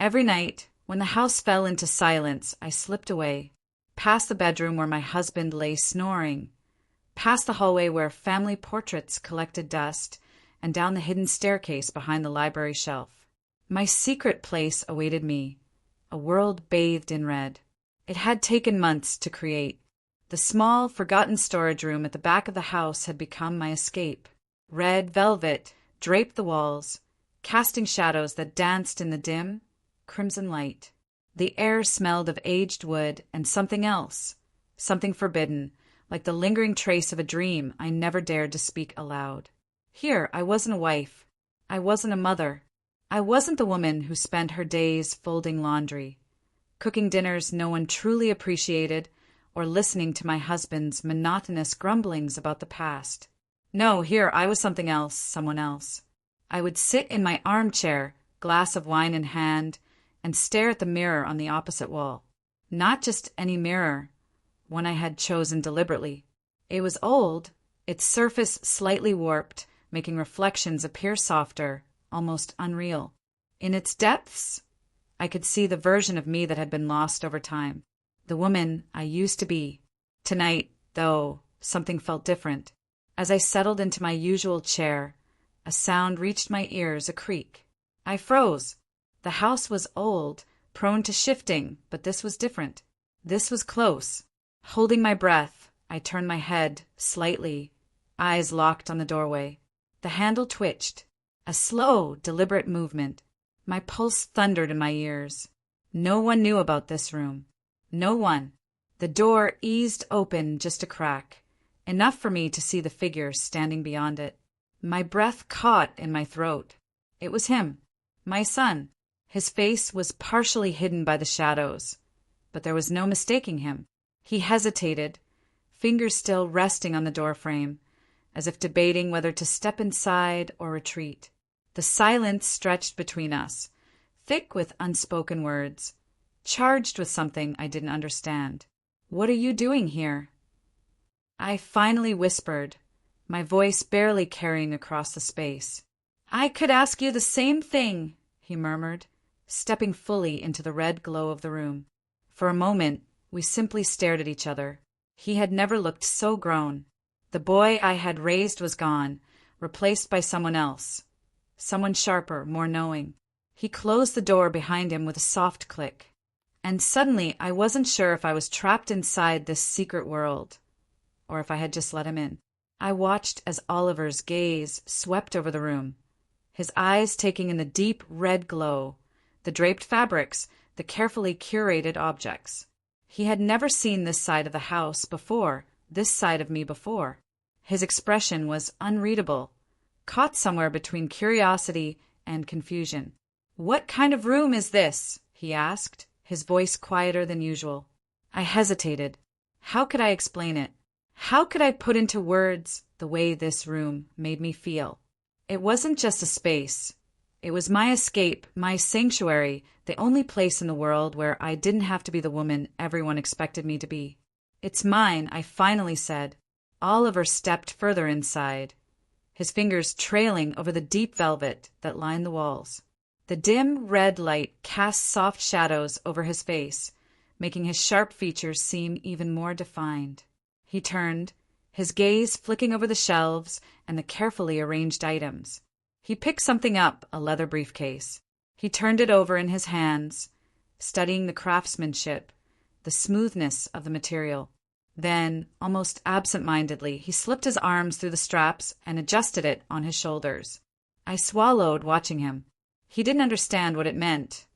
Every night, when the house fell into silence, I slipped away, past the bedroom where my husband lay snoring, past the hallway where family portraits collected dust, and down the hidden staircase behind the library shelf. My secret place awaited me, a world bathed in red. It had taken months to create. The small, forgotten storage room at the back of the house had become my escape. Red velvet draped the walls, casting shadows that danced in the dim, crimson light. The air smelled of aged wood and something else, something forbidden, like the lingering trace of a dream I never dared to speak aloud. Here, I wasn't a wife. I wasn't a mother. I wasn't the woman who spent her days folding laundry, cooking dinners no one truly appreciated, or listening to my husband's monotonous grumblings about the past. No, here I was something else, someone else. I would sit in my armchair, glass of wine in hand, and stare at the mirror on the opposite wall. Not just any mirror, one I had chosen deliberately. It was old, its surface slightly warped, making reflections appear softer, almost unreal. In its depths, I could see the version of me that had been lost over time, the woman I used to be. Tonight, though, something felt different. As I settled into my usual chair, a sound reached my ears, a creak. I froze. The house was old, prone to shifting, but this was different. This was close. Holding my breath, I turned my head slightly, eyes locked on the doorway. The handle twitched, a slow, deliberate movement. My pulse thundered in my ears. No one knew about this room. No one. The door eased open just a crack, enough for me to see the figure standing beyond it. My breath caught in my throat. It was him, my son. His face was partially hidden by the shadows, but there was no mistaking him. He hesitated, fingers still resting on the doorframe, as if debating whether to step inside or retreat. The silence stretched between us, thick with unspoken words, charged with something I didn't understand. "What are you doing here?" I finally whispered, my voice barely carrying across the space. "I could ask you the same thing," he murmured, stepping fully into the red glow of the room. For a moment, we simply stared at each other. He had never looked so grown. The boy I had raised was gone, replaced by someone else. Someone sharper, more knowing. He closed the door behind him with a soft click. And suddenly I wasn't sure if I was trapped inside this secret world, or if I had just let him in. I watched as Oliver's gaze swept over the room, his eyes taking in the deep red glow, the draped fabrics, the carefully curated objects. He had never seen this side of the house before, this side of me before. His expression was unreadable, caught somewhere between curiosity and confusion. "What kind of room is this?" he asked, his voice quieter than usual. I hesitated. How could I explain it? How could I put into words the way this room made me feel? It wasn't just a space. It was my escape, my sanctuary, the only place in the world where I didn't have to be the woman everyone expected me to be. "It's mine," I finally said. Oliver stepped further inside, his fingers trailing over the deep velvet that lined the walls. The dim red light cast soft shadows over his face, making his sharp features seem even more defined. He turned, his gaze flicking over the shelves and the carefully arranged items. He picked something up, a leather briefcase. He turned it over in his hands, studying the craftsmanship, the smoothness of the material. Then, almost absent-mindedly, he slipped his arms through the straps and adjusted it on his shoulders. I swallowed, watching him. He didn't understand what it meant,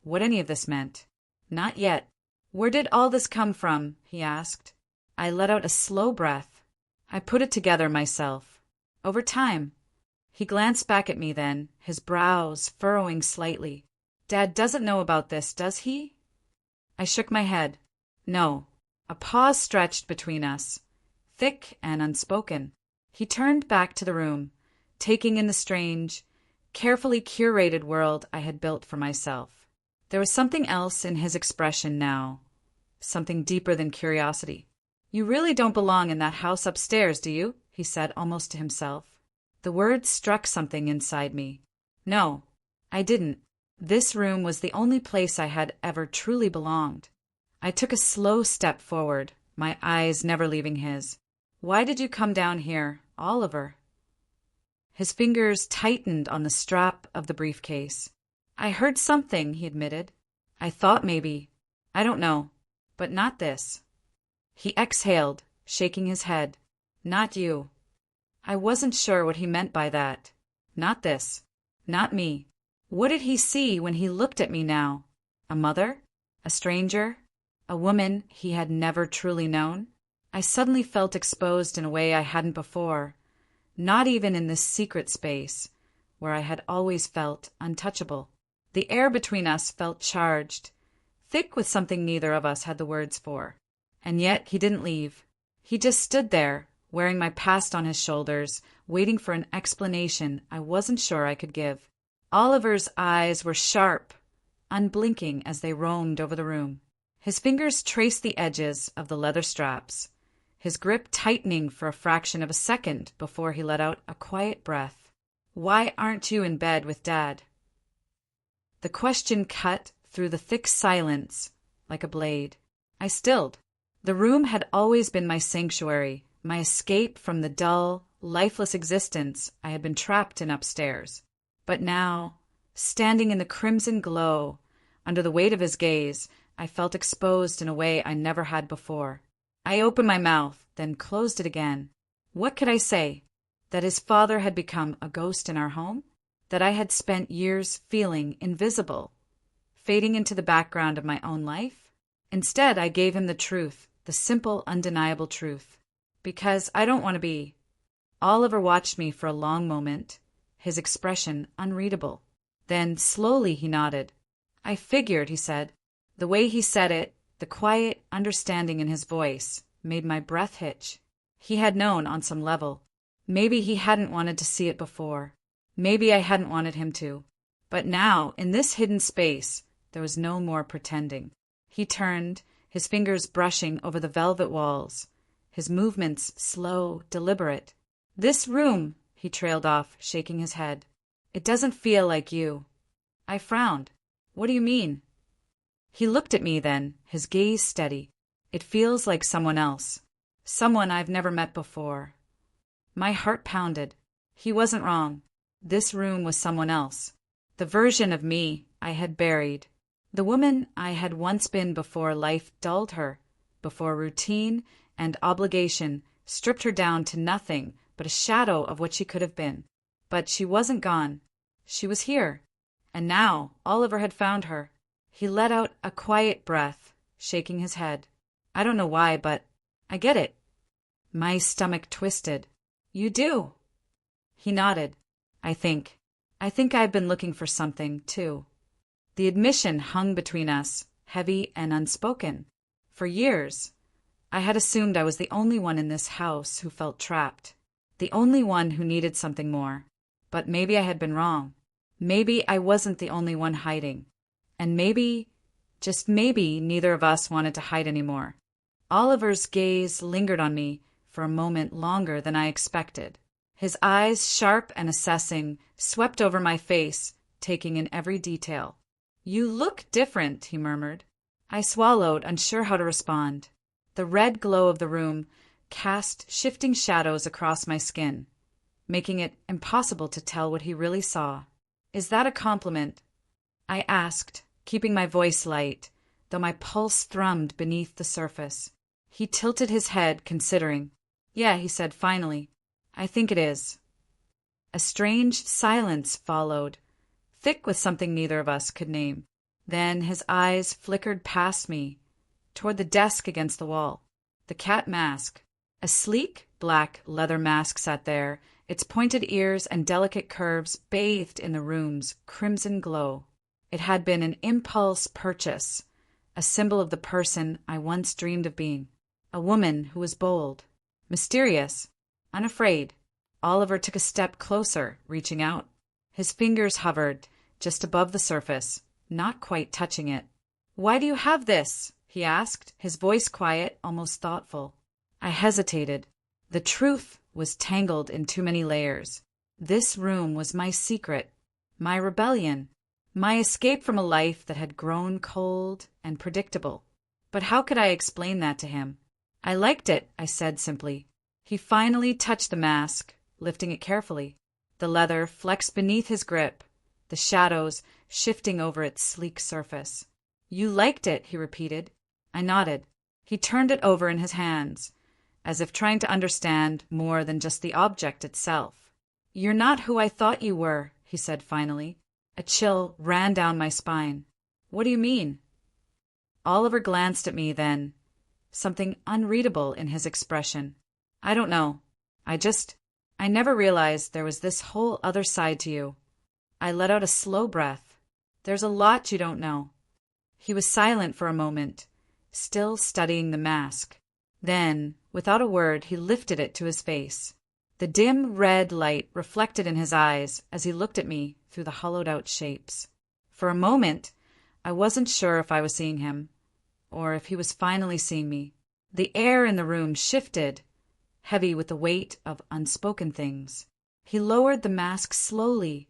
what any of this meant. Not yet. "Where did all this come from?" he asked. I let out a slow breath. I put it together myself. Over time. He glanced back at me then, his brows furrowing slightly. "Dad doesn't know about this, does he?" I shook my head. No. A pause stretched between us, thick and unspoken. He turned back to the room, taking in the strange, carefully curated world I had built for myself. There was something else in his expression now, something deeper than curiosity. "You really don't belong in that house upstairs, do you?" he said almost to himself. The words struck something inside me. No, I didn't. This room was the only place I had ever truly belonged. I took a slow step forward, my eyes never leaving his. "Why did you come down here, Oliver?" His fingers tightened on the strap of the briefcase. "I heard something," he admitted. "I thought maybe. I don't know. But not this." He exhaled, shaking his head. "Not you." I wasn't sure what he meant by that. Not this. Not me. What did he see when he looked at me now? A mother? A stranger? A woman he had never truly known? I suddenly felt exposed in a way I hadn't before, not even in this secret space, where I had always felt untouchable. The air between us felt charged, thick with something neither of us had the words for. And yet he didn't leave. He just stood there, wearing my past on his shoulders, waiting for an explanation I wasn't sure I could give. Oliver's eyes were sharp, unblinking as they roamed over the room. His fingers traced the edges of the leather straps, his grip tightening for a fraction of a second before he let out a quiet breath. "Why aren't you in bed with Dad?" The question cut through the thick silence like a blade. I stilled. The room had always been my sanctuary, my escape from the dull, lifeless existence I had been trapped in upstairs. But now, standing in the crimson glow, under the weight of his gaze, I felt exposed in a way I never had before. I opened my mouth, then closed it again. What could I say? That his father had become a ghost in our home? That I had spent years feeling invisible, fading into the background of my own life? Instead, I gave him the truth, the simple, undeniable truth. Because I don't want to be. Oliver watched me for a long moment, his expression unreadable. Then, slowly, he nodded. "I figured," he said. The way he said it, the quiet understanding in his voice, made my breath hitch. He had known on some level. Maybe he hadn't wanted to see it before. Maybe I hadn't wanted him to. But now, in this hidden space, there was no more pretending. He turned, his fingers brushing over the velvet walls, his movements slow, deliberate. "This room," he trailed off, shaking his head. "It doesn't feel like you." I frowned. "What do you mean?" He looked at me then, his gaze steady. "It feels like someone else. Someone I've never met before." My heart pounded. He wasn't wrong. This room was someone else. The version of me I had buried. The woman I had once been before life dulled her, before routine and obligation stripped her down to nothing but a shadow of what she could have been. But she wasn't gone. She was here. And now Oliver had found her. He let out a quiet breath, shaking his head. "I don't know why, but I get it." My stomach twisted. "You do?" He nodded. I think I've been looking for something, too." The admission hung between us, heavy and unspoken. For years, I had assumed I was the only one in this house who felt trapped, the only one who needed something more. But maybe I had been wrong. Maybe I wasn't the only one hiding. And maybe, just maybe, neither of us wanted to hide anymore. Oliver's gaze lingered on me for a moment longer than I expected. His eyes, sharp and assessing, swept over my face, taking in every detail. "You look different," he murmured. I swallowed, unsure how to respond. The red glow of the room cast shifting shadows across my skin, making it impossible to tell what he really saw. "Is that a compliment?" I asked, keeping my voice light, though my pulse thrummed beneath the surface. He tilted his head, considering. "Yeah," he said finally. "I think it is." A strange silence followed, thick with something neither of us could name. Then his eyes flickered past me, toward the desk against the wall. The cat mask. A sleek, black leather mask sat there, its pointed ears and delicate curves bathed in the room's crimson glow. It had been an impulse purchase, a symbol of the person I once dreamed of being. A woman who was bold, mysterious, unafraid. Oliver took a step closer, reaching out. His fingers hovered just above the surface, not quite touching it. "Why do you have this?" he asked, his voice quiet, almost thoughtful. I hesitated. The truth was tangled in too many layers. This room was my secret, my rebellion, My escape from a life that had grown cold and predictable. But how could I explain that to him? I liked it, I said simply. He finally touched the mask, lifting it carefully. The leather flexed beneath his grip, the shadows shifting over its sleek surface. You liked it, he repeated. I nodded. He turned it over in his hands, as if trying to understand more than just the object itself. You're not who I thought you were, he said finally. A chill ran down my spine. What do you mean? Oliver glanced at me then, something unreadable in his expression. I don't know. I never realized there was this whole other side to you. I let out a slow breath. There's a lot you don't know. He was silent for a moment, still studying the mask. Then, without a word, he lifted it to his face. The dim red light reflected in his eyes as he looked at me through the hollowed-out shapes. For a moment, I wasn't sure if I was seeing him, or if he was finally seeing me. The air in the room shifted, heavy with the weight of unspoken things. He lowered the mask slowly,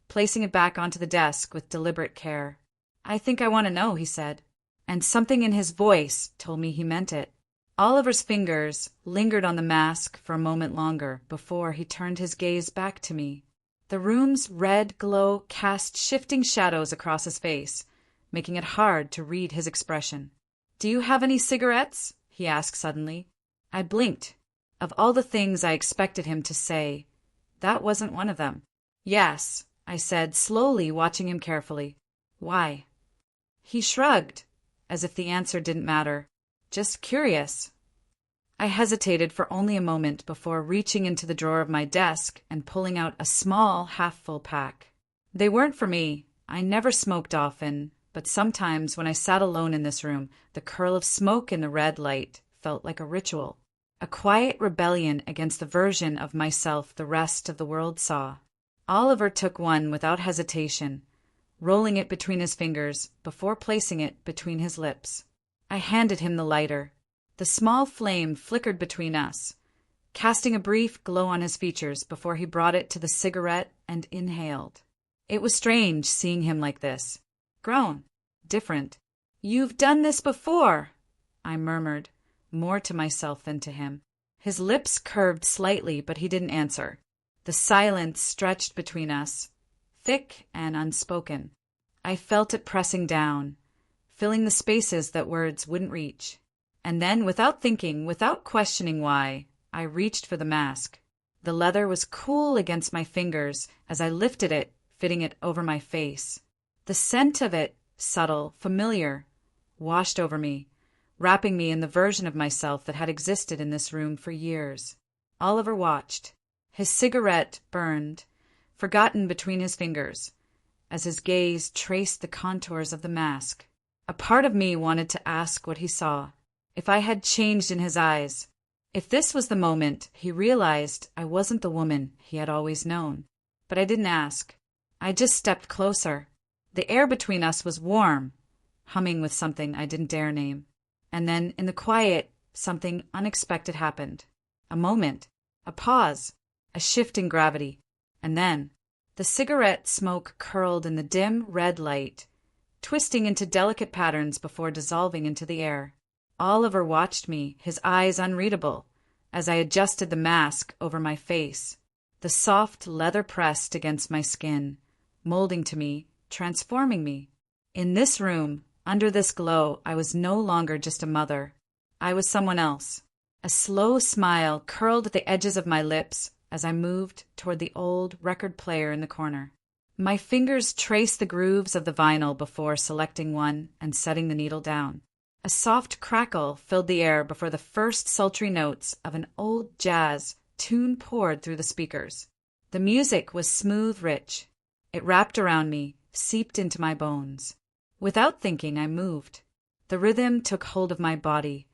placing it back onto the desk with deliberate care. I think I want to know, he said, and something in his voice told me he meant it. Oliver's fingers lingered on the mask for a moment longer before he turned his gaze back to me. The room's red glow cast shifting shadows across his face, making it hard to read his expression. Do you have any cigarettes? He asked suddenly. I blinked. Of all the things I expected him to say, that wasn't one of them. Yes, I said, slowly watching him carefully. Why? He shrugged, as if the answer didn't matter. Just curious. I hesitated for only a moment before reaching into the drawer of my desk and pulling out a small, half-full pack. They weren't for me. I never smoked often, but sometimes when I sat alone in this room, the curl of smoke in the red light felt like a ritual, a quiet rebellion against the version of myself the rest of the world saw. Oliver took one without hesitation, rolling it between his fingers before placing it between his lips. I handed him the lighter. The small flame flickered between us, casting a brief glow on his features before he brought it to the cigarette and inhaled. It was strange seeing him like this. Grown. Different. You've done this before, I murmured, more to myself than to him. His lips curved slightly, but he didn't answer. The silence stretched between us, thick and unspoken. I felt it pressing down, filling the spaces that words wouldn't reach. And then, without thinking, without questioning why, I reached for the mask. The leather was cool against my fingers as I lifted it, fitting it over my face. The scent of it, subtle, familiar, washed over me, wrapping me in the version of myself that had existed in this room for years. Oliver watched. His cigarette burned, forgotten between his fingers, as his gaze traced the contours of the mask. A part of me wanted to ask what he saw, if I had changed in his eyes, if this was the moment he realized I wasn't the woman he had always known. But I didn't ask. I just stepped closer. The air between us was warm, humming with something I didn't dare name. And then, in the quiet, something unexpected happened. A moment, a pause, a shift in gravity, and then the cigarette smoke curled in the dim red light, twisting into delicate patterns before dissolving into the air. Oliver watched me, his eyes unreadable, as I adjusted the mask over my face. The soft leather pressed against my skin, molding to me, transforming me. In this room, under this glow, I was no longer just a mother. I was someone else. A slow smile curled at the edges of my lips as I moved toward the old record player in the corner. My fingers traced the grooves of the vinyl before selecting one and setting the needle down. A soft crackle filled the air before the first sultry notes of an old jazz tune poured through the speakers. The music was smooth, rich. It wrapped around me, seeped into my bones. Without thinking, I moved. The rhythm took hold of my body,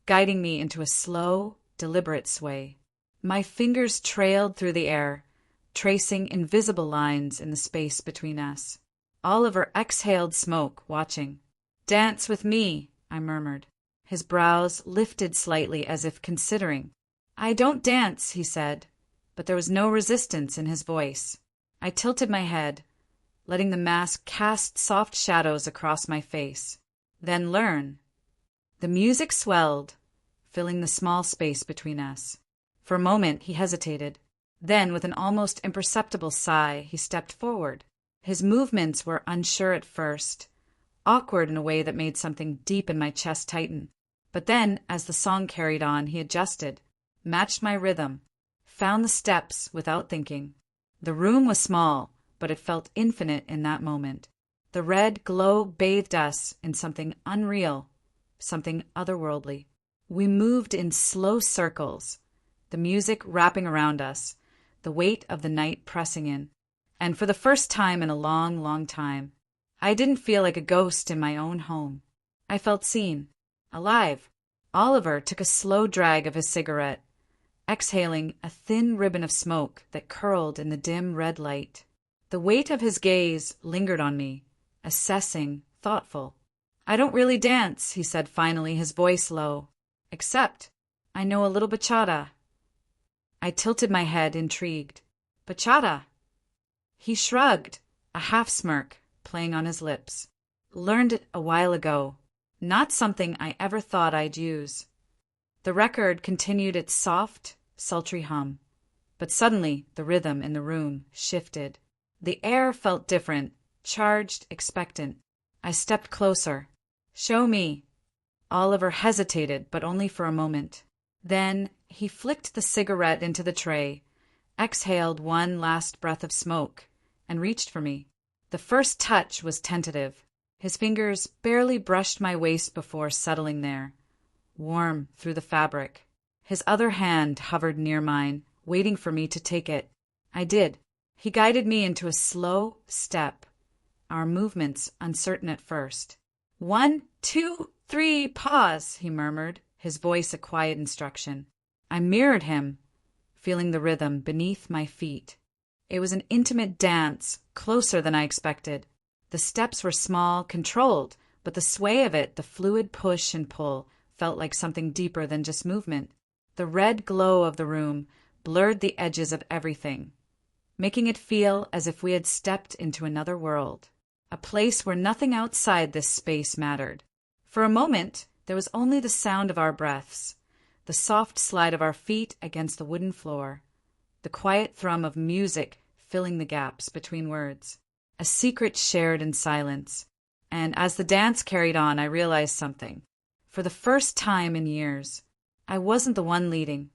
guiding me into a slow, deliberate sway. My fingers trailed through the air, tracing invisible lines in the space between us. Oliver exhaled smoke, watching. "Dance with me," I murmured. His brows lifted slightly as if considering. "I don't dance," he said, but there was no resistance in his voice. I tilted my head, letting the mask cast soft shadows across my face. Then learn. The music swelled, filling the small space between us. For a moment, he hesitated. Then, with an almost imperceptible sigh, he stepped forward. His movements were unsure at first, awkward in a way that made something deep in my chest tighten. But then, as the song carried on, he adjusted, matched my rhythm, found the steps without thinking. The room was small, but it felt infinite in that moment. The red glow bathed us in something unreal, something otherworldly. We moved in slow circles, the music wrapping around us, the weight of the night pressing in. And for the first time in a long, long time, I didn't feel like a ghost in my own home. I felt seen, alive. Oliver took a slow drag of his cigarette, exhaling a thin ribbon of smoke that curled in the dim red light. The weight of his gaze lingered on me, assessing, thoughtful. "I don't really dance," he said finally, his voice low. "Except, I know a little bachata." I tilted my head, intrigued. "Bachata?" He shrugged, a half-smirk playing on his lips. "Learned it a while ago. Not something I ever thought I'd use." The record continued its soft, sultry hum. But suddenly the rhythm in the room shifted. The air felt different, charged, expectant. I stepped closer. "Show me." Oliver hesitated, but only for a moment. Then he flicked the cigarette into the tray, exhaled one last breath of smoke, and reached for me. The first touch was tentative. His fingers barely brushed my waist before settling there, warm through the fabric. His other hand hovered near mine, waiting for me to take it. I did. He guided me into a slow step, our movements uncertain at first. "1, 2, 3, pause," he murmured, his voice a quiet instruction. I mirrored him, feeling the rhythm beneath my feet. It was an intimate dance, closer than I expected. The steps were small, controlled, but the sway of it, the fluid push and pull, felt like something deeper than just movement. The red glow of the room blurred the edges of everything, making it feel as if we had stepped into another world, a place where nothing outside this space mattered. For a moment, there was only the sound of our breaths, the soft slide of our feet against the wooden floor, the quiet thrum of music filling the gaps between words, a secret shared in silence. And as the dance carried on, I realized something. For the first time in years, I wasn't the one leading.